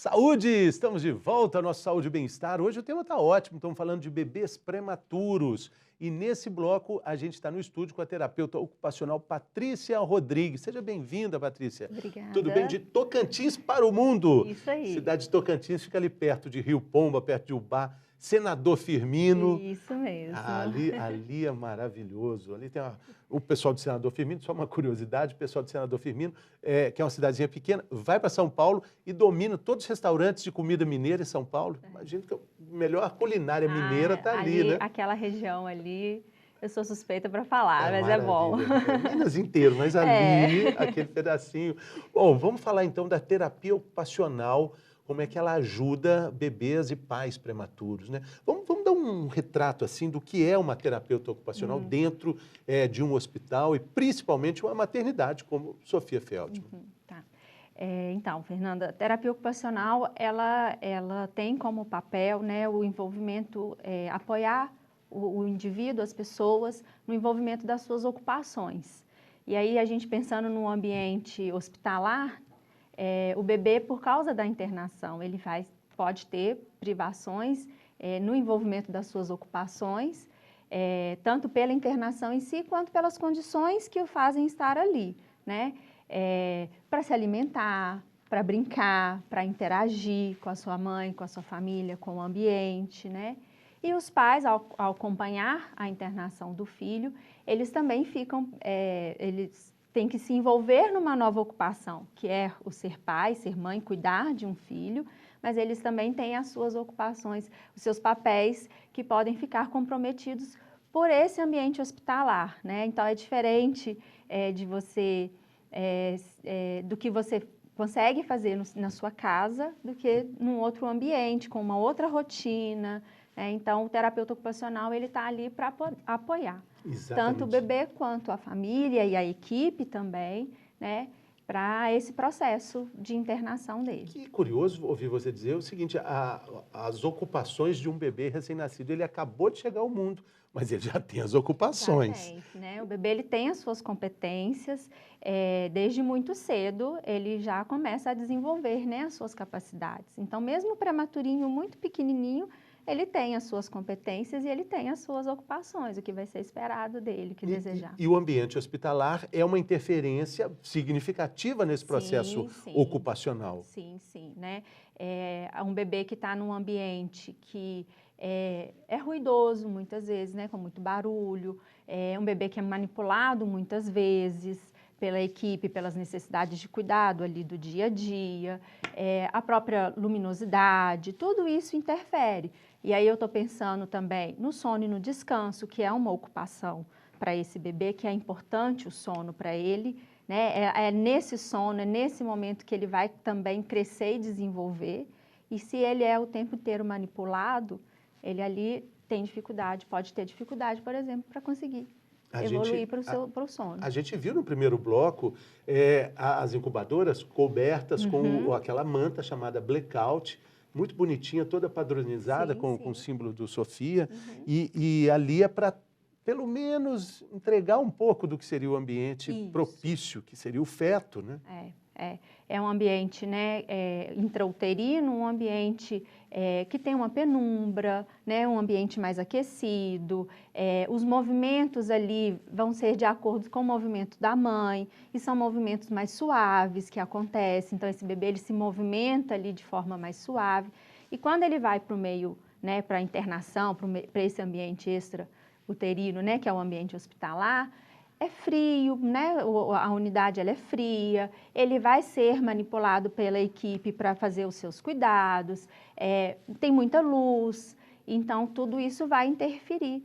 Saúde! Estamos de volta ao nosso Saúde e Bem-Estar. Hoje o tema está ótimo, estamos falando de bebês prematuros. E nesse bloco a gente está no estúdio com a terapeuta ocupacional Patrícia Rodrigues. Seja bem-vinda, Patrícia. Obrigada. Tudo bem? De Tocantins para o mundo. Isso aí. Cidade de Tocantins fica ali perto de Rio Pomba, perto de Ubá. Senador Firmino. Isso mesmo. Ali é maravilhoso. Ali tem o pessoal do Senador Firmino, só uma curiosidade, o pessoal do Senador Firmino, que é uma cidadezinha pequena, vai para São Paulo e domina todos os restaurantes de comida mineira em São Paulo. Imagino que a melhor culinária mineira está ali, né? Aquela região ali, eu sou suspeita para falar, mas maravilha. é bom. Minas inteiro, mas ali, aquele pedacinho. Bom, vamos falar então da terapia ocupacional, como é que ela ajuda bebês e pais prematuros, né? Vamos dar um retrato assim do que é uma terapeuta ocupacional dentro de um hospital e principalmente uma maternidade como Sofia Feldman. Tá. Então, Fernanda, a terapia ocupacional, ela tem como papel, né, o envolvimento, apoiar o indivíduo, as pessoas, no envolvimento das suas ocupações. E aí, a gente pensando no ambiente hospitalar, o bebê, por causa da internação, ele pode ter privações no envolvimento das suas ocupações, tanto pela internação em si, quanto pelas condições que o fazem estar ali, né? Para se alimentar, para brincar, para interagir com a sua mãe, com a sua família, com o ambiente, né? E os pais, ao acompanhar a internação do filho, eles também eles têm que se envolver numa nova ocupação, que é o ser pai, ser mãe, cuidar de um filho, mas eles também têm as suas ocupações, os seus papéis que podem ficar comprometidos por esse ambiente hospitalar, né? Então, é diferente de você, do que você consegue fazer na sua casa, do que num outro ambiente, com uma outra rotina. Então, o terapeuta ocupacional, ele está ali para apoiar. Exatamente. Tanto o bebê quanto a família e a equipe também, né, para esse processo de internação dele. Que curioso ouvir você dizer o seguinte, as ocupações de um bebê recém-nascido, ele acabou de chegar ao mundo, mas ele já tem as ocupações. Já tem, né? O bebê, ele tem as suas competências, desde muito cedo ele já começa a desenvolver, né, as suas capacidades. Então, mesmo o prematurinho muito pequenininho, ele tem as suas competências e ele tem as suas ocupações, o que vai ser esperado dele, o que desejar. E o ambiente hospitalar é uma interferência significativa nesse processo ocupacional. Sim, né? Um bebê que está num ambiente que é ruidoso muitas vezes, né? Com muito barulho, um bebê que é manipulado muitas vezes pela equipe, pelas necessidades de cuidado ali do dia a dia, a própria luminosidade, tudo isso interfere. E aí eu estou pensando também no sono e no descanso, que é uma ocupação para esse bebê, que é importante o sono para ele, né? É nesse sono, é nesse momento que ele vai também crescer e desenvolver. E se ele é o tempo inteiro manipulado, ele ali tem dificuldade, pode ter dificuldade, por exemplo, para conseguir evoluir para o sono. A gente viu no primeiro bloco as incubadoras cobertas com aquela manta chamada blackout, muito bonitinha, toda padronizada com o símbolo do Sofia, e ali é para, pelo menos, entregar um pouco do que seria o ambiente propício, que seria o feto, né? É um ambiente, né, intrauterino, um ambiente que tem uma penumbra, né, um ambiente mais aquecido, os movimentos ali vão ser de acordo com o movimento da mãe, e são movimentos mais suaves que acontecem, então esse bebê ele se movimenta ali de forma mais suave, e quando ele vai para o meio, né, para a internação, para esse ambiente extrauterino, né, que é o ambiente hospitalar, é frio, né? A unidade ela é fria, ele vai ser manipulado pela equipe para fazer os seus cuidados, tem muita luz, então tudo isso vai interferir,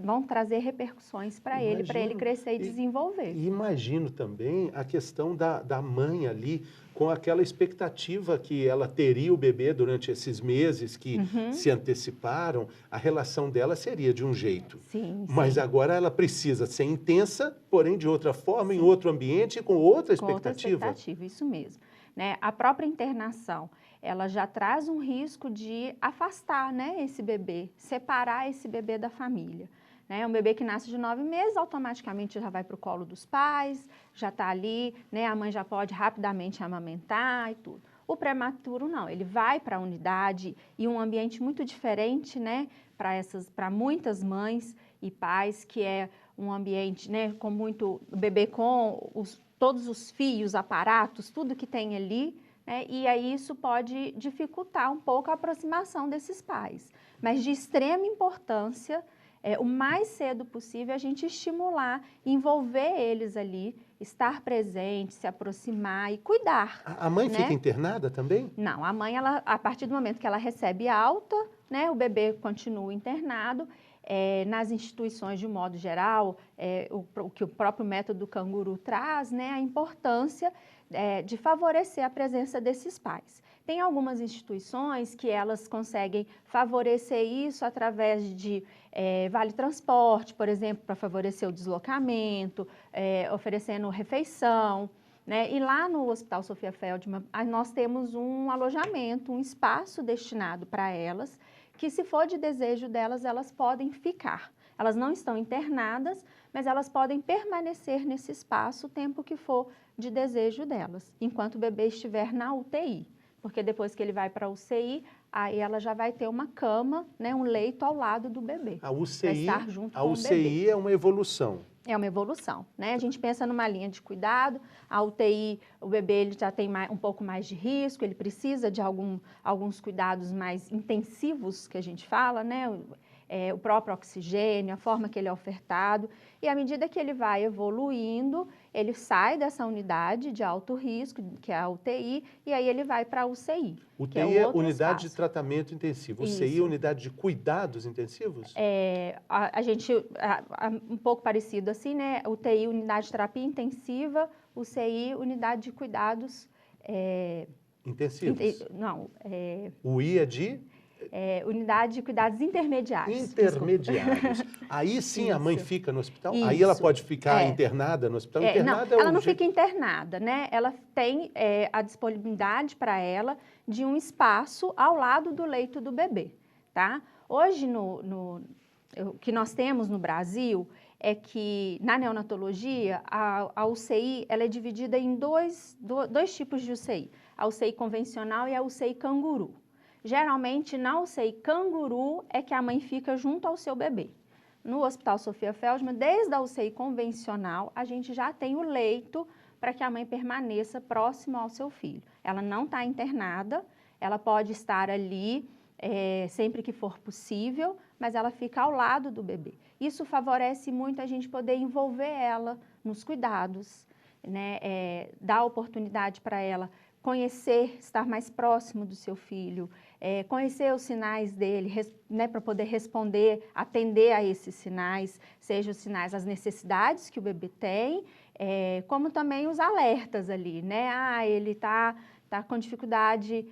vão trazer repercussões para ele crescer e desenvolver. E imagino também a questão da mãe ali, com aquela expectativa que ela teria o bebê durante esses meses que se anteciparam, a relação dela seria de um jeito. Mas agora ela precisa ser intensa, porém de outra forma, em outro ambiente, com outra expectativa. Com outra expectativa, isso mesmo. Né? A própria internação, ela já traz um risco de afastar, né, esse bebê, separar esse bebê da família. né? Um bebê que nasce de 9 meses, automaticamente já vai para o colo dos pais, já está ali, né? A mãe já pode rapidamente amamentar e tudo. O prematuro não, ele vai para a unidade e um ambiente muito diferente, né? Para muitas mães e pais, que é um ambiente, né? Com muito bebê com todos os fios, aparatos, tudo que tem ali, né? E aí isso pode dificultar um pouco a aproximação desses pais. Mas de extrema importância, o mais cedo possível, a gente estimular, envolver eles ali, estar presente, se aproximar e cuidar. A mãe, né, fica internada também? Não, a mãe, a partir do momento que ela recebe alta, né, o bebê continua internado. Nas instituições, de um modo geral, o que o próprio método Canguru traz, né, a importância de favorecer a presença desses pais. Tem algumas instituições que elas conseguem favorecer isso através de vale transporte, por exemplo, para favorecer o deslocamento, oferecendo refeição, né? E lá no Hospital Sofia Feldman, nós temos um alojamento, um espaço destinado para elas, que se for de desejo delas, elas podem ficar. Elas não estão internadas, mas elas podem permanecer nesse espaço o tempo que for de desejo delas, enquanto o bebê estiver na UTI. Porque depois que ele vai para a UCI, aí ela já vai ter uma cama, né, um leito ao lado do bebê. A UCI, estar junto a com UCI o bebê. é uma evolução. É uma evolução, né? A gente pensa numa linha de cuidado, a UTI, o bebê ele já tem um pouco mais de risco, ele precisa de alguns cuidados mais intensivos, que a gente fala, né? O próprio oxigênio, a forma que ele é ofertado, e à medida que ele vai evoluindo, ele sai dessa unidade de alto risco, que é a UTI, e aí ele vai para a UCI. UTI que é unidade espaço. De tratamento intensivo, UCI Isso. unidade de cuidados intensivos? A gente, um pouco parecido assim, né? UTI, unidade de terapia intensiva, UCI, unidade de cuidados... intensivos? Não. O I é de? Unidade de cuidados intermediários. Intermediários. Aí sim Isso. a mãe fica no hospital? Isso. Aí ela pode ficar internada no hospital? Internada não, ela não fica internada, né? Ela tem a disponibilidade para ela de um espaço ao lado do leito do bebê, tá? Hoje, o que nós temos no Brasil é que, na neonatologia, a UCI ela é dividida em dois tipos de UCI. A UCI convencional e a UCI canguru. Geralmente, na UCI canguru é que a mãe fica junto ao seu bebê. No Hospital Sofia Feldman, desde a UCI convencional, a gente já tem o leito para que a mãe permaneça próximo ao seu filho. Ela não está internada, ela pode estar ali sempre que for possível, mas ela fica ao lado do bebê. Isso favorece muito a gente poder envolver ela nos cuidados, né? Dar oportunidade para ela conhecer, estar mais próximo do seu filho, conhecer os sinais dele, né, para poder responder, atender a esses sinais, seja os sinais, as necessidades que o bebê tem, como também os alertas ali, né? Ele está com dificuldade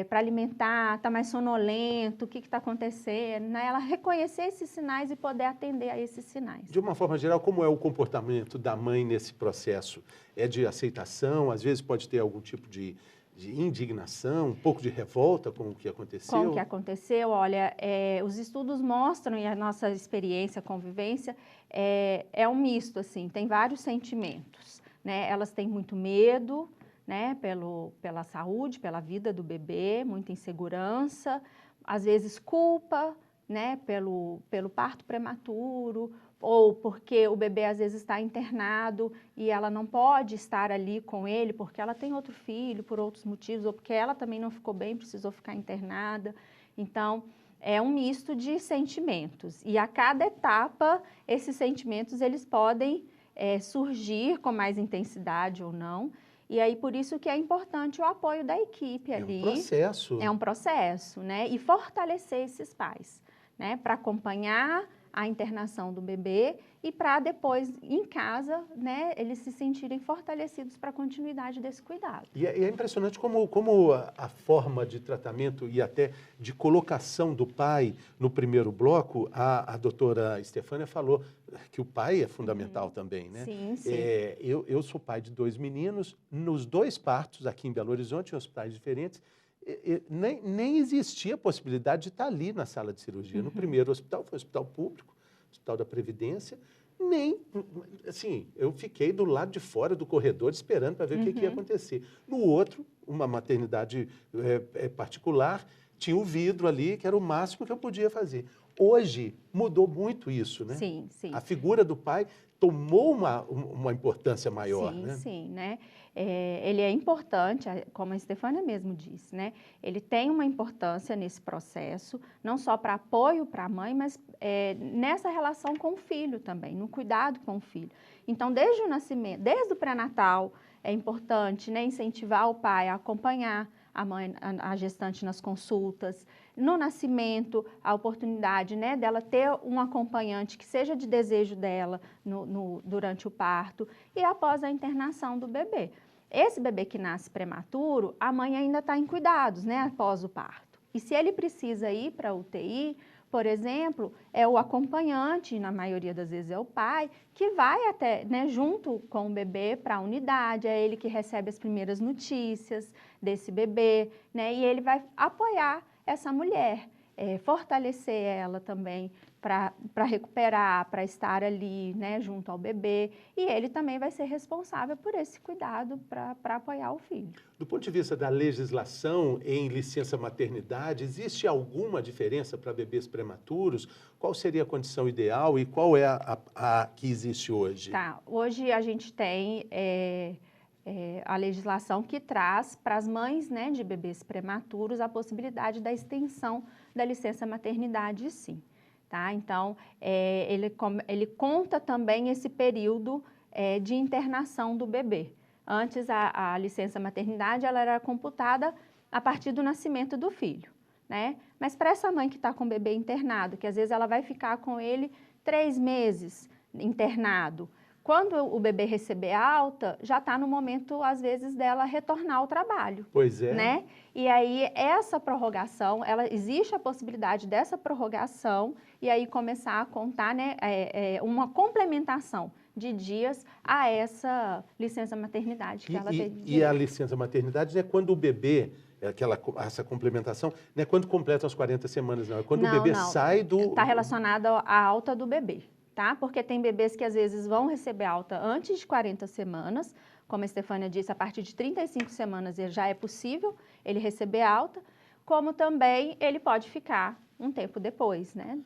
para alimentar, está mais sonolento, o que está acontecendo, né? Ela reconhecer esses sinais e poder atender a esses sinais. De uma forma geral, como é o comportamento da mãe nesse processo? É de aceitação? Às vezes pode ter algum tipo de indignação, um pouco de revolta com o que aconteceu? Com o que aconteceu, olha, os estudos mostram, e a nossa experiência, convivência, é um misto, assim, tem vários sentimentos, né? Elas têm muito medo, né, pela saúde, pela vida do bebê, muita insegurança, às vezes culpa, né, pelo parto prematuro, ou porque o bebê às vezes está internado e ela não pode estar ali com ele porque ela tem outro filho por outros motivos, ou porque ela também não ficou bem, precisou ficar internada. Então, é um misto de sentimentos. E a cada etapa, esses sentimentos eles podem surgir com mais intensidade ou não. E aí, por isso que é importante o apoio da equipe ali. É um processo. É um processo, né? E fortalecer esses pais, né? Para acompanhar a internação do bebê e para depois, em casa, né, eles se sentirem fortalecidos para a continuidade desse cuidado. E é impressionante como a forma de tratamento e até de colocação do pai no primeiro bloco, a doutora Estefânia falou que o pai é fundamental também, né? Sim, sim. Eu sou pai de 2 meninos, nos 2 partos aqui em Belo Horizonte, em hospitais diferentes, nem existia a possibilidade de estar ali na sala de cirurgia. No primeiro hospital, foi um hospital público, Hospital da Previdência, nem, assim, eu fiquei do lado de fora do corredor esperando para ver o que ia acontecer. No outro, uma maternidade particular, tinha o vidro ali, que era o máximo que eu podia fazer. Hoje, mudou muito isso, né? Sim, sim. A figura do pai tomou uma importância maior, sim, né? Sim, né? Ele é importante, como a Estefânia mesmo disse, né? Ele tem uma importância nesse processo, não só para apoio para a mãe, mas nessa relação com o filho também, no cuidado com o filho. Então, desde o nascimento, desde o pré-natal, é importante, né, incentivar o pai a acompanhar a mãe, a gestante nas consultas. No nascimento, a oportunidade, né, dela ter um acompanhante que seja de desejo dela durante o parto e após a internação do bebê. Esse bebê que nasce prematuro, a mãe ainda está em cuidados, né, após o parto. E se ele precisa ir para a UTI, por exemplo, é o acompanhante, na maioria das vezes é o pai, que vai até, né, junto com o bebê para a unidade, é ele que recebe as primeiras notícias desse bebê, né, e ele vai apoiar essa mulher, fortalecer ela também para recuperar, para estar ali, né, junto ao bebê, e ele também vai ser responsável por esse cuidado para apoiar o filho. Do ponto de vista da legislação em licença maternidade, existe alguma diferença para bebês prematuros? Qual seria a condição ideal e qual é a que existe hoje? Tá, hoje a gente tem a legislação que traz para as mães, né, de bebês prematuros a possibilidade da extensão da licença maternidade, sim. Tá? Então, ele conta também esse período de internação do bebê. Antes, a licença maternidade ela era computada a partir do nascimento do filho, né? Mas para essa mãe que está com o bebê internado, que às vezes ela vai ficar com ele 3 meses internado, quando o bebê receber alta, já está no momento, às vezes, dela retornar ao trabalho. Pois é. Né? E aí, essa prorrogação, existe a possibilidade dessa prorrogação e aí começar a contar, né, uma complementação de dias a essa licença maternidade que ela tem direito. E a licença maternidade é quando o bebê, essa complementação, não é quando completa as 40 semanas, não. É quando o bebê sai do... Está relacionado à alta do bebê. Tá? Porque tem bebês que às vezes vão receber alta antes de 40 semanas, como a Estefânia disse, a partir de 35 semanas já é possível ele receber alta, como também ele pode ficar um tempo depois, né?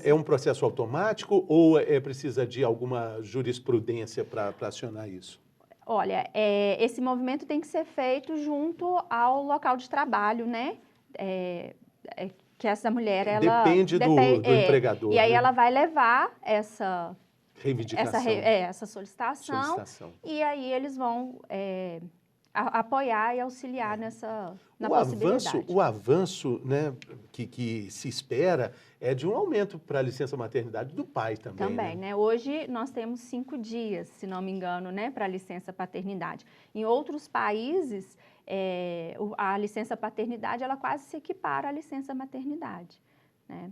É um processo automático ou precisa de alguma jurisprudência para acionar isso? Olha, esse movimento tem que ser feito junto ao local de trabalho, né? Que essa mulher, ela... Depende do empregador. E aí né? ela vai levar essa reivindicação. Essa solicitação, e aí eles vão apoiar e auxiliar na possibilidade. O avanço, né, que se espera é de um aumento para a licença maternidade do pai também. Também, né? Hoje nós temos 5 dias, se não me engano, né, para a licença paternidade. Em outros países, a licença paternidade ela quase se equipara à licença maternidade, né?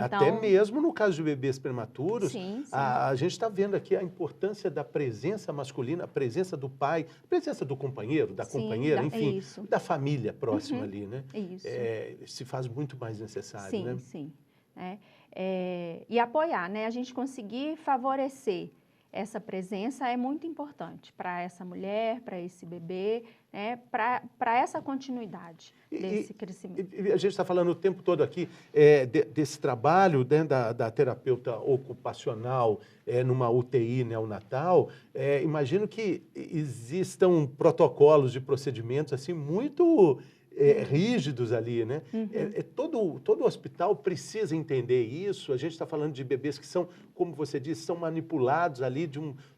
Então, até mesmo no caso de bebês prematuros, sim. A gente está vendo aqui a importância da presença masculina, a presença do pai, a presença do companheiro, da companheira, enfim, da família próxima ali, né? Isso. Se faz muito mais necessário, né? Sim. E apoiar, né? A gente conseguir favorecer essa presença é muito importante para essa mulher, para esse bebê, né? Para essa continuidade desse crescimento. A gente está falando o tempo todo aqui desse trabalho, né, da terapeuta ocupacional numa UTI neonatal. Imagino que existam protocolos de procedimentos assim muito rígidos ali, né? Todo hospital precisa entender isso. A gente está falando de bebês que são, como você disse, são manipulados ali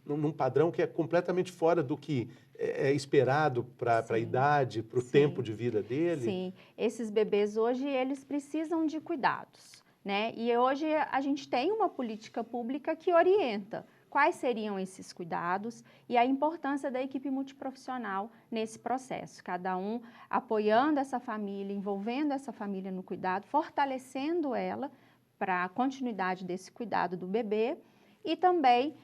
num padrão que é completamente fora do que é esperado para a idade, para o tempo de vida dele. Sim, esses bebês hoje, eles precisam de cuidados, né? E hoje a gente tem uma política pública que orienta quais seriam esses cuidados e a importância da equipe multiprofissional nesse processo. Cada um apoiando essa família, envolvendo essa família no cuidado, fortalecendo ela para a continuidade desse cuidado do bebê e também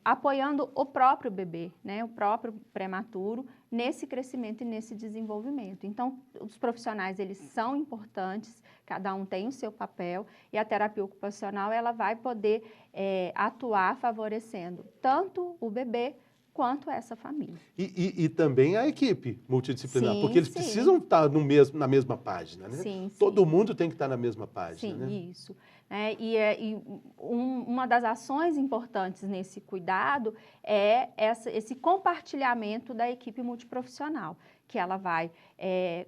apoiando o próprio bebê, né, o próprio prematuro, nesse crescimento e nesse desenvolvimento. Então, os profissionais, eles são importantes, cada um tem o seu papel, e a terapia ocupacional, ela vai poder atuar favorecendo tanto o bebê quanto essa família. E também a equipe multidisciplinar, Sim, porque eles sim. precisam estar na mesma página, né? Sim, Todo sim. mundo tem que estar na mesma página, Sim, né? isso. Uma das ações importantes nesse cuidado é esse compartilhamento da equipe multiprofissional, que ela vai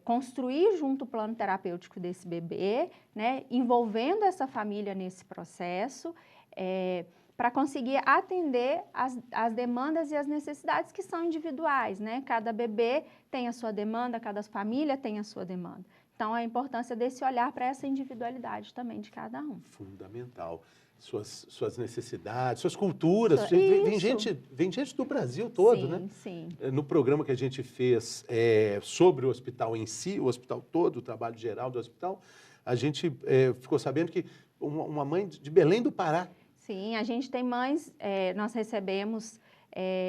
construir junto o plano terapêutico desse bebê, né, envolvendo essa família nesse processo, para conseguir atender as demandas e as necessidades que são individuais, né? Cada bebê tem a sua demanda, cada família tem a sua demanda. Então, a importância desse olhar para essa individualidade também de cada um. Fundamental. Suas necessidades, suas culturas. Vem gente do Brasil todo, sim, né? Sim, No programa que a gente fez sobre o hospital em si, o hospital todo, o trabalho geral do hospital, a gente ficou sabendo que uma mãe de Belém do Pará. Sim, a gente tem mães, nós recebemos,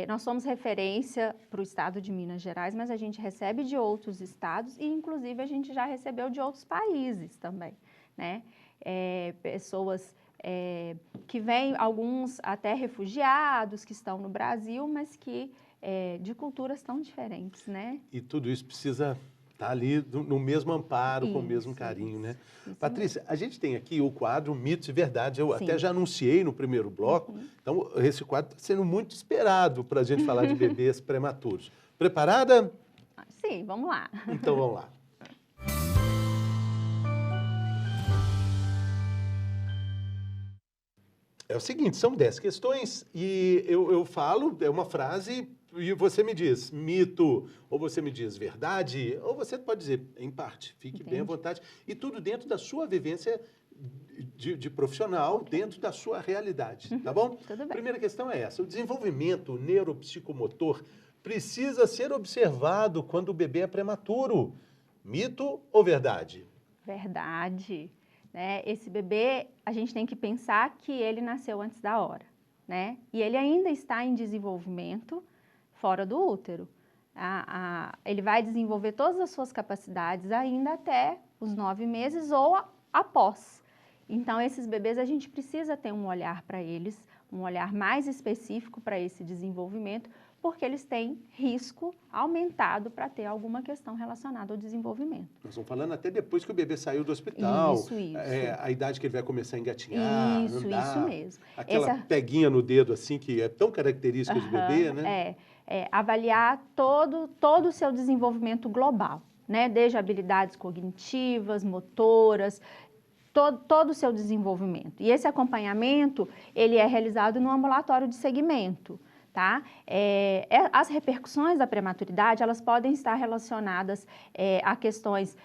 nós somos referência para o estado de Minas Gerais, mas a gente recebe de outros estados e, inclusive, a gente já recebeu de outros países também, né? Pessoas que vêm, alguns até refugiados que estão no Brasil, mas que de culturas tão diferentes, né? E tudo isso precisa estar ali no mesmo amparo, com o mesmo carinho, né? Isso Patrícia, mesmo. a gente tem aqui o quadro Mitos e Verdades. Eu Sim. até já anunciei no primeiro bloco, então esse quadro está sendo muito esperado para a gente falar de bebês prematuros. Preparada? Sim, vamos lá. Então vamos lá. É o seguinte, são 10 questões e eu falo, é uma frase e você me diz mito, ou você me diz verdade, ou você pode dizer em parte, fique bem à vontade. E tudo dentro da sua vivência de profissional, dentro da sua realidade, tá bom? Tudo bem. Primeira questão é essa, o desenvolvimento neuropsicomotor precisa ser observado quando o bebê é prematuro. Mito ou verdade? Verdade. Né? Esse bebê, a gente tem que pensar que ele nasceu antes da hora, né? E ele ainda está em desenvolvimento fora do útero. Ele vai desenvolver todas as suas capacidades ainda até os 9 meses ou após. Então, esses bebês, a gente precisa ter um olhar para eles, um olhar mais específico para esse desenvolvimento, porque eles têm risco aumentado para ter alguma questão relacionada ao desenvolvimento. Nós estamos falando até depois que o bebê saiu do hospital. Isso. A idade que ele vai começar a engatinhar, andar. Isso mesmo. Aquela peguinha no dedo, assim, que é tão característica de bebê, né? Avaliar todo o seu desenvolvimento global, né? Desde habilidades cognitivas, motoras, todo o seu desenvolvimento. E esse acompanhamento, ele é realizado no ambulatório de segmento. Tá? As repercussões da prematuridade, elas podem estar relacionadas a questões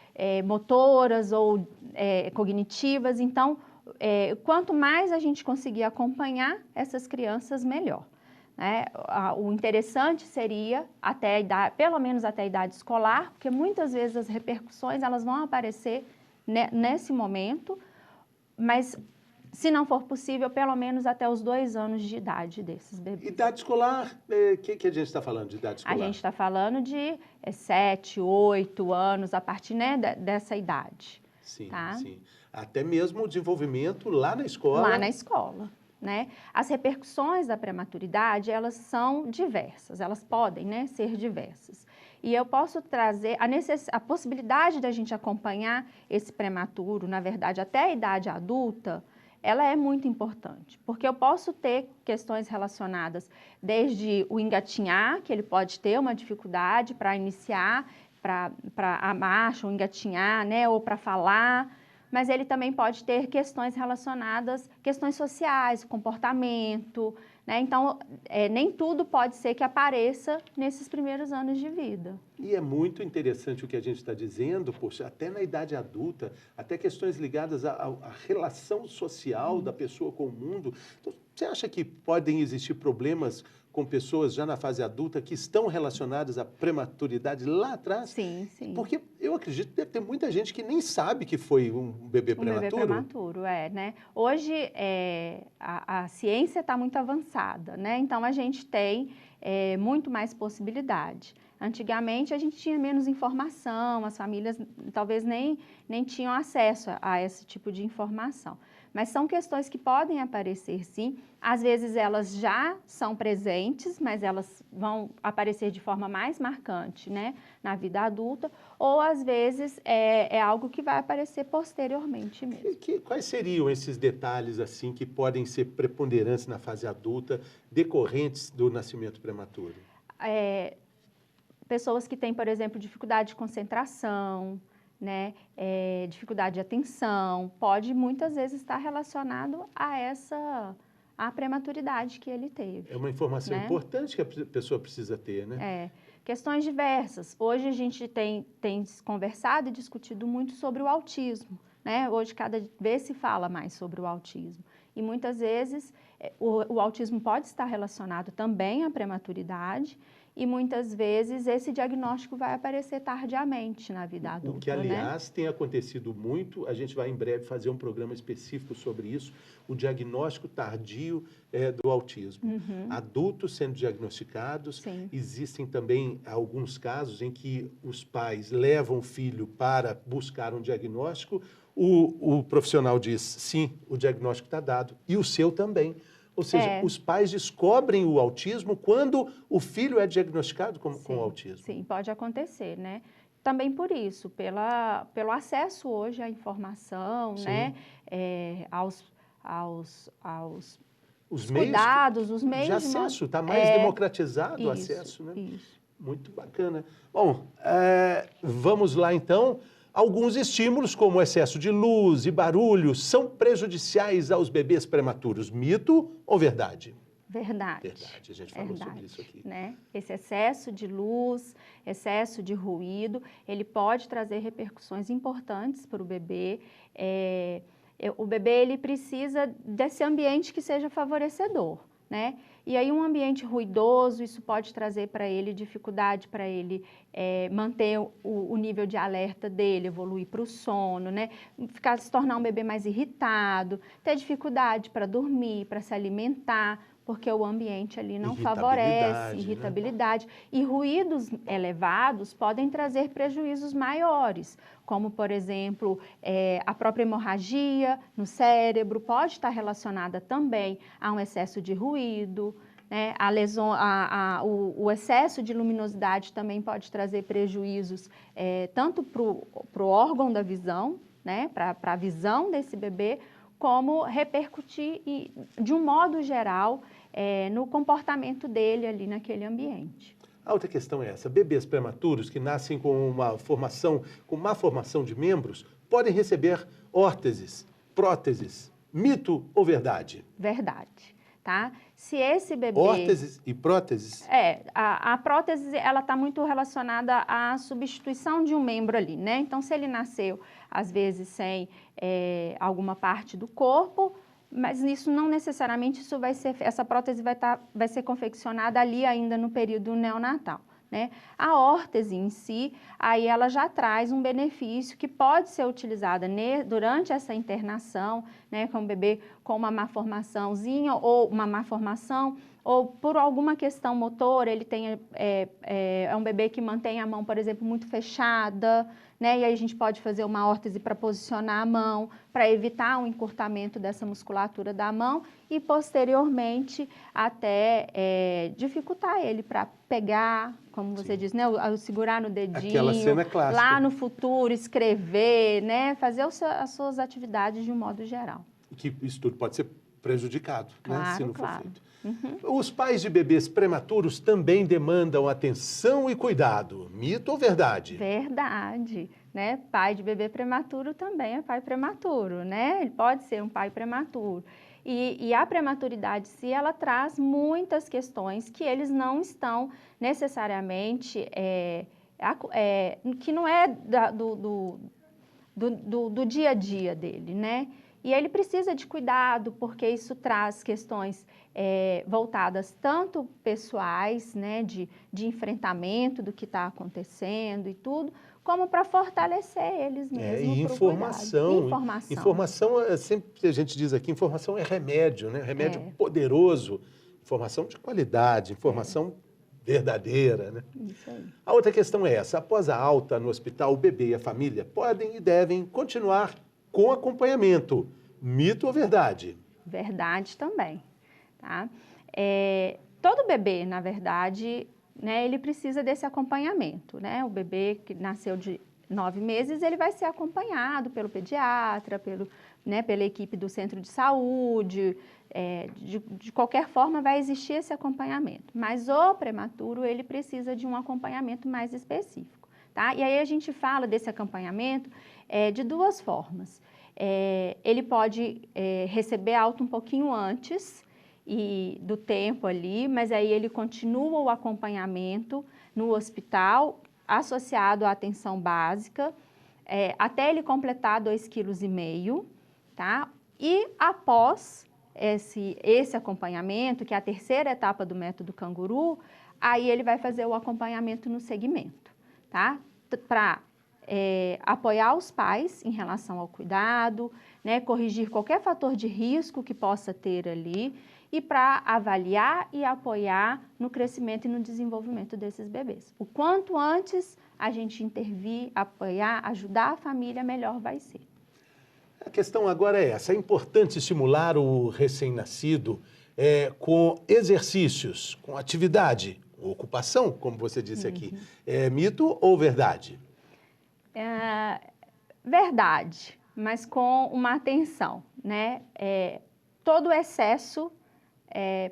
motoras ou cognitivas. Então, quanto mais a gente conseguir acompanhar essas crianças, melhor. Né? O interessante seria, pelo menos até a idade escolar, porque muitas vezes as repercussões elas vão aparecer nesse momento, mas se não for possível, pelo menos até os 2 anos de idade desses bebês. Idade escolar, que a gente está falando de idade escolar? A gente está falando de 7, 8 anos, a partir dessa idade. Sim, tá? Sim. Até mesmo o desenvolvimento lá na escola. Lá na escola. Né? As repercussões da prematuridade, elas são diversas, elas podem, né, ser diversas. E eu posso trazer a possibilidade da gente acompanhar esse prematuro, na verdade, até a idade adulta, ela é muito importante, porque eu posso ter questões relacionadas desde o engatinhar, que ele pode ter uma dificuldade para iniciar, para a marcha, o engatinhar, né, ou para falar, mas ele também pode ter questões relacionadas, questões sociais, comportamento, né? Então, nem tudo pode ser que apareça nesses primeiros anos de vida. E é muito interessante o que a gente está dizendo, poxa, até na idade adulta, até questões ligadas à relação social da pessoa com o mundo. Então, Você acha que podem existir problemas com pessoas já na fase adulta que estão relacionadas à prematuridade lá atrás? Sim, sim. Porque eu acredito que deve ter muita gente que nem sabe que foi um bebê prematuro. Um bebê prematuro, né? Hoje, a ciência está muito avançada, né? Então, a gente tem muito mais possibilidade. Antigamente, a gente tinha menos informação, as famílias talvez nem tinham acesso a esse tipo de informação. Mas são questões que podem aparecer, sim. Às vezes, elas já são presentes, mas elas vão aparecer de forma mais marcante, né, na vida adulta, ou às vezes é algo que vai aparecer posteriormente mesmo. Quais seriam esses detalhes assim que podem ser preponderantes na fase adulta, decorrentes do nascimento prematuro? Pessoas que têm, por exemplo, dificuldade de concentração, né, dificuldade de atenção, pode muitas vezes estar relacionado à prematuridade que ele teve. É uma informação importante que a pessoa precisa ter, né? Questões diversas. Hoje a gente tem conversado e discutido muito sobre o autismo, né? Hoje cada vez se fala mais sobre o autismo. E muitas vezes o autismo pode estar relacionado também à prematuridade e muitas vezes esse diagnóstico vai aparecer tardiamente na vida adulta. O que, aliás, tem acontecido muito, a gente vai em breve fazer um programa específico sobre isso, o diagnóstico tardio do autismo. Uhum. Adultos sendo diagnosticados, Sim. Existem também alguns casos em que os pais levam o filho para buscar um diagnóstico, o profissional diz, sim, o diagnóstico está dado, e o seu também. Ou seja, os pais descobrem o autismo quando o filho é diagnosticado com autismo. Sim, pode acontecer, né? Também por isso, pelo acesso hoje à informação, né? Os cuidados, os meios de acesso, está mais democratizado o acesso, né? Isso. Muito bacana. Bom, vamos lá então. Alguns estímulos, como o excesso de luz e barulho, são prejudiciais aos bebês prematuros. Mito ou verdade? Verdade. Verdade, a gente falou sobre isso aqui. Né? Esse excesso de luz, excesso de ruído, ele pode trazer repercussões importantes para o bebê. O bebê ele precisa desse ambiente que seja favorecedor, né? E aí um ambiente ruidoso, isso pode trazer para ele dificuldade para ele manter o nível de alerta dele, evoluir para o sono, né? Se tornar um bebê mais irritado, ter dificuldade para dormir, para se alimentar, porque o ambiente ali não favorece, irritabilidade. Né? E ruídos elevados podem trazer prejuízos maiores, como, por exemplo, a própria hemorragia no cérebro pode estar relacionada também a um excesso de ruído, né? O excesso de luminosidade também pode trazer prejuízos tanto para o órgão da visão, né? Para a visão desse bebê, como repercutir, de um modo geral, no comportamento dele ali naquele ambiente. A outra questão é essa, bebês prematuros que nascem com má formação de membros, podem receber órteses, próteses, mito ou verdade? Verdade, tá? Se esse bebê... Órteses e próteses? A prótese, ela está muito relacionada à substituição de um membro ali, né? Então, se ele nasceu, às vezes, sem alguma parte do corpo, mas isso não necessariamente essa prótese vai ser confeccionada ali ainda no período neonatal, né? A órtese em si, aí ela já traz um benefício que pode ser utilizada durante essa internação, né, com o bebê com uma malformaçãozinha ou uma malformação, ou por alguma questão motora, ele tem, é um bebê que mantém a mão, por exemplo, muito fechada, né? E aí a gente pode fazer uma órtese para posicionar a mão, para evitar um encurtamento dessa musculatura da mão e, posteriormente, até dificultar ele para pegar, como você diz, né? Segurar no dedinho. Aquela cena clássica. Lá no futuro, escrever, né? Fazer as suas atividades de um modo geral. Que isso tudo pode ser prejudicado, claro, né? Se não for feito. Uhum. Os pais de bebês prematuros também demandam atenção e cuidado. Mito ou verdade? Verdade, né? Pai de bebê prematuro também é pai prematuro, né? Ele pode ser um pai prematuro. E a prematuridade, se ela traz muitas questões que eles não estão necessariamente, que não é do dia a dia dele, né? E ele precisa de cuidado, porque isso traz questões voltadas tanto pessoais, né, de enfrentamento do que está acontecendo e tudo, como para fortalecer eles mesmo. E informação. Informação, sempre a gente diz aqui, informação é remédio, né? Remédio poderoso. Informação de qualidade, informação verdadeira, né? Isso aí. A outra questão é essa: após a alta no hospital, o bebê e a família podem e devem continuar com acompanhamento. Mito ou verdade? Verdade também, tá? Todo bebê, na verdade, né, ele precisa desse acompanhamento, né? O bebê que nasceu de 9 meses, ele vai ser acompanhado pelo pediatra, pela equipe do centro de saúde, de qualquer forma vai existir esse acompanhamento. Mas o prematuro, ele precisa de um acompanhamento mais específico, tá? E aí a gente fala desse acompanhamento de duas formas. Ele pode receber alta um pouquinho antes do tempo ali, mas aí ele continua o acompanhamento no hospital, associado à atenção básica, até ele completar 2,5 kg, tá? E após esse acompanhamento, que é a terceira etapa do método canguru, aí ele vai fazer o acompanhamento no segmento, tá? Para apoiar os pais em relação ao cuidado, né? Corrigir qualquer fator de risco que possa ter ali, e para avaliar e apoiar no crescimento e no desenvolvimento desses bebês. O quanto antes a gente intervir, apoiar, ajudar a família, melhor vai ser. A questão agora é essa: é importante estimular o recém-nascido com exercícios, com atividade, com ocupação, como você disse aqui. É mito ou verdade? Verdade, mas com uma atenção, né? Todo excesso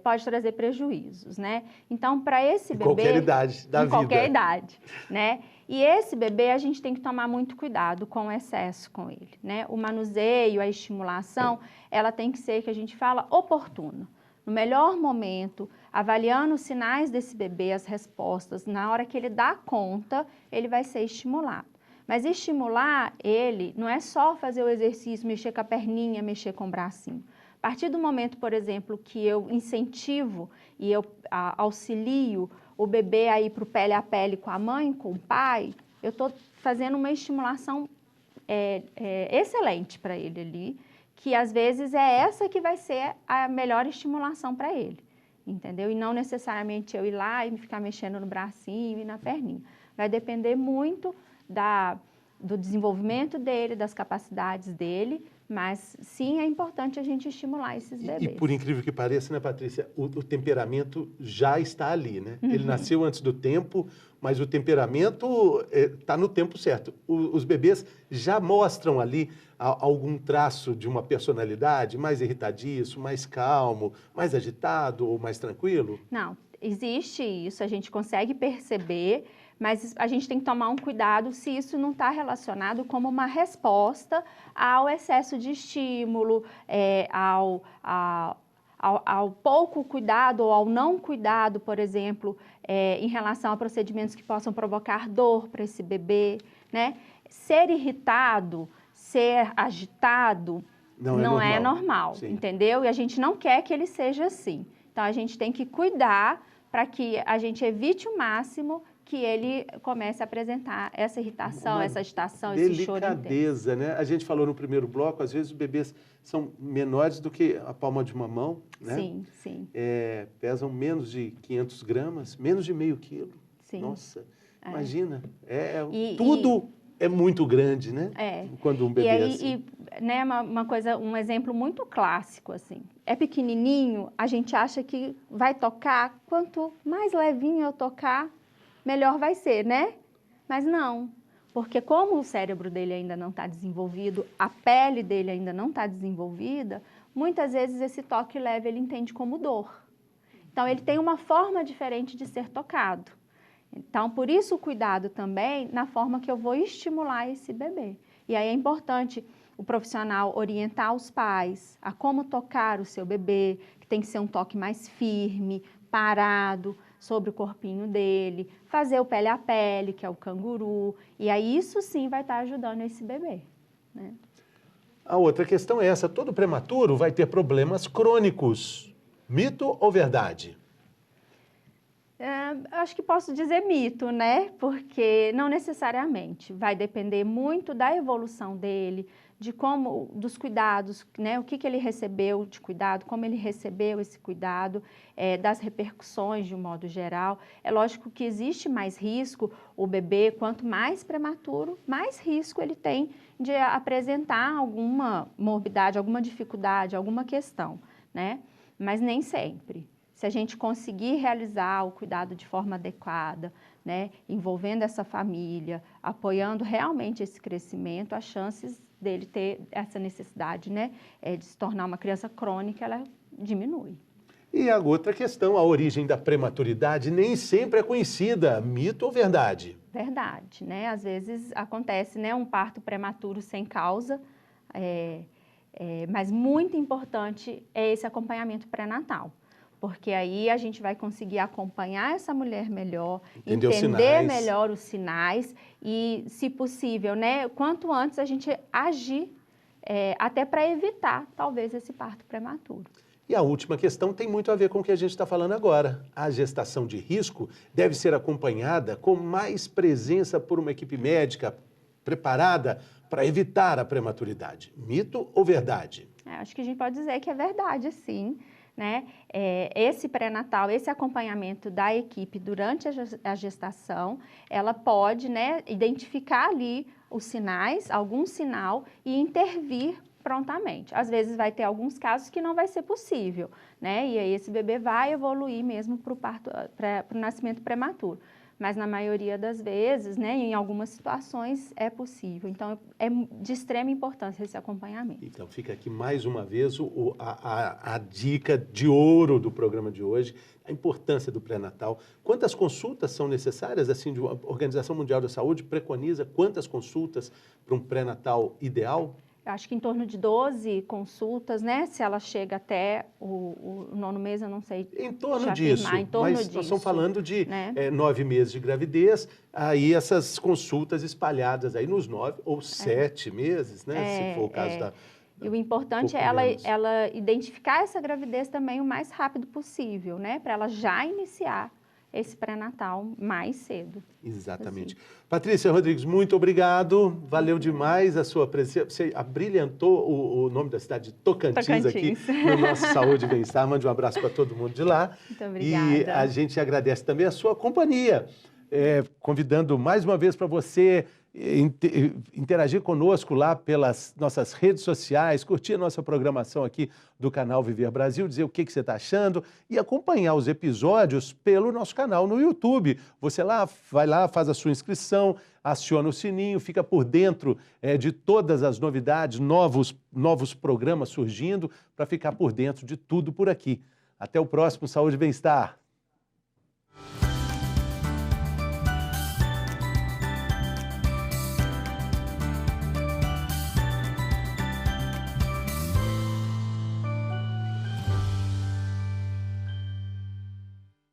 pode trazer prejuízos, né? Então, para esse bebê... Em qualquer idade da vida. Em qualquer idade, né? E esse bebê, a gente tem que tomar muito cuidado com o excesso com ele, né? O manuseio, a estimulação, ela tem que ser, que a gente fala, oportuna. No melhor momento, avaliando os sinais desse bebê, as respostas, na hora que ele dá conta, ele vai ser estimulado. Mas estimular ele não é só fazer o exercício, mexer com a perninha, mexer com o bracinho. A partir do momento, por exemplo, que eu incentivo e eu auxilio o bebê a ir para o pele a pele com a mãe, com o pai, eu estou fazendo uma estimulação excelente para ele ali, que às vezes é essa que vai ser a melhor estimulação para ele, entendeu? E não necessariamente eu ir lá e ficar mexendo no bracinho e na perninha. Vai depender muito do desenvolvimento dele, das capacidades dele, mas sim é importante a gente estimular esses bebês. E por incrível que pareça, né, Patrícia, o temperamento já está ali, né? Ele nasceu antes do tempo, mas o temperamento está no tempo certo. Os bebês já mostram ali algum traço de uma personalidade mais irritadiço, mais calmo, mais agitado ou mais tranquilo? Não, existe isso, a gente consegue perceber, mas a gente tem que tomar um cuidado se isso não está relacionado como uma resposta ao excesso de estímulo, ao pouco cuidado ou ao não cuidado, por exemplo, em relação a procedimentos que possam provocar dor para esse bebê, né? Ser irritado, ser agitado, não é normal, entendeu? E a gente não quer que ele seja assim. Então, a gente tem que cuidar para que a gente evite o máximo que ele comece a apresentar essa irritação, essa agitação, esse choro intenso. Delicadeza, né? A gente falou no primeiro bloco, às vezes os bebês são menores do que a palma de uma mão, né? Sim, sim. Pesam menos de 500 gramas, menos de meio quilo. Sim. Nossa, imagina. Tudo é muito grande, né? Quando um bebê é assim. Né, um exemplo muito clássico, assim. É pequenininho, a gente acha que vai tocar, quanto mais levinho eu tocar, melhor vai ser, né? Mas não, porque como o cérebro dele ainda não está desenvolvido, a pele dele ainda não está desenvolvida, muitas vezes esse toque leve ele entende como dor. Então, ele tem uma forma diferente de ser tocado. Então, por isso o cuidado também na forma que eu vou estimular esse bebê. E aí é importante o profissional orientar os pais a como tocar o seu bebê, que tem que ser um toque mais firme, parado, sobre o corpinho dele, fazer o pele a pele, que é o canguru, e aí isso sim vai estar ajudando esse bebê, né? A outra questão é essa, todo prematuro vai ter problemas crônicos. Mito ou verdade? Acho que posso dizer mito, né? Porque não necessariamente. Vai depender muito da evolução dele, dos cuidados, né? O que ele recebeu de cuidado, como ele recebeu esse cuidado, das repercussões de um modo geral. É lógico que existe mais risco, o bebê, quanto mais prematuro, mais risco ele tem de apresentar alguma morbidade, alguma dificuldade, alguma questão, né? Mas nem sempre. Se a gente conseguir realizar o cuidado de forma adequada, né, envolvendo essa família, apoiando realmente esse crescimento, as chances dele ter essa necessidade, né, de se tornar uma criança crônica, ela diminui. E a outra questão, a origem da prematuridade nem sempre é conhecida. Mito ou verdade? Verdade, né? Às vezes acontece, né, um parto prematuro sem causa, mas muito importante é esse acompanhamento pré-natal. Porque aí a gente vai conseguir acompanhar essa mulher melhor, entender melhor os sinais e, se possível, né, quanto antes a gente agir, até para evitar, talvez, esse parto prematuro. E a última questão tem muito a ver com o que a gente está falando agora. A gestação de risco deve ser acompanhada com mais presença por uma equipe médica preparada para evitar a prematuridade. Mito ou verdade? Acho que a gente pode dizer que é verdade, sim. Né? Esse pré-natal, esse acompanhamento da equipe durante a gestação, ela pode, né, identificar ali os sinais, algum sinal e intervir prontamente. Às vezes vai ter alguns casos que não vai ser possível, né? E aí esse bebê vai evoluir mesmo para o nascimento prematuro. Mas na maioria das vezes, né, em algumas situações, é possível. Então, é de extrema importância esse acompanhamento. Então, fica aqui mais uma vez a dica de ouro do programa de hoje, a importância do pré-natal. Quantas consultas são necessárias? Assim, a Organização Mundial da Saúde preconiza quantas consultas para um pré-natal ideal? Eu acho que em torno de 12 consultas, né? Se ela chega até o 9º mês, eu não sei. Em torno disso, mas nós estamos falando de, né? 9 meses de gravidez, aí essas consultas espalhadas aí nos 9 ou 7 meses, né? Se for o caso da... E o importante é ela identificar essa gravidez também o mais rápido possível, né? Para ela já iniciar esse pré-natal mais cedo. Exatamente. Patrícia Rodrigues, muito obrigado. Valeu demais a sua presença. Você abrilhantou o nome da cidade de Tocantins aqui no nosso Saúde e Bem-Estar. Mande um abraço para todo mundo de lá. Muito obrigada. E a gente agradece também a sua companhia. Convidando mais uma vez para você interagir conosco lá pelas nossas redes sociais, curtir a nossa programação aqui do canal Viver Brasil, dizer o que você está achando e acompanhar os episódios pelo nosso canal no YouTube. Você vai lá, faz a sua inscrição, aciona o sininho, fica por dentro de todas as novidades, novos programas surgindo, para ficar por dentro de tudo por aqui. Até o próximo Saúde e Bem-Estar.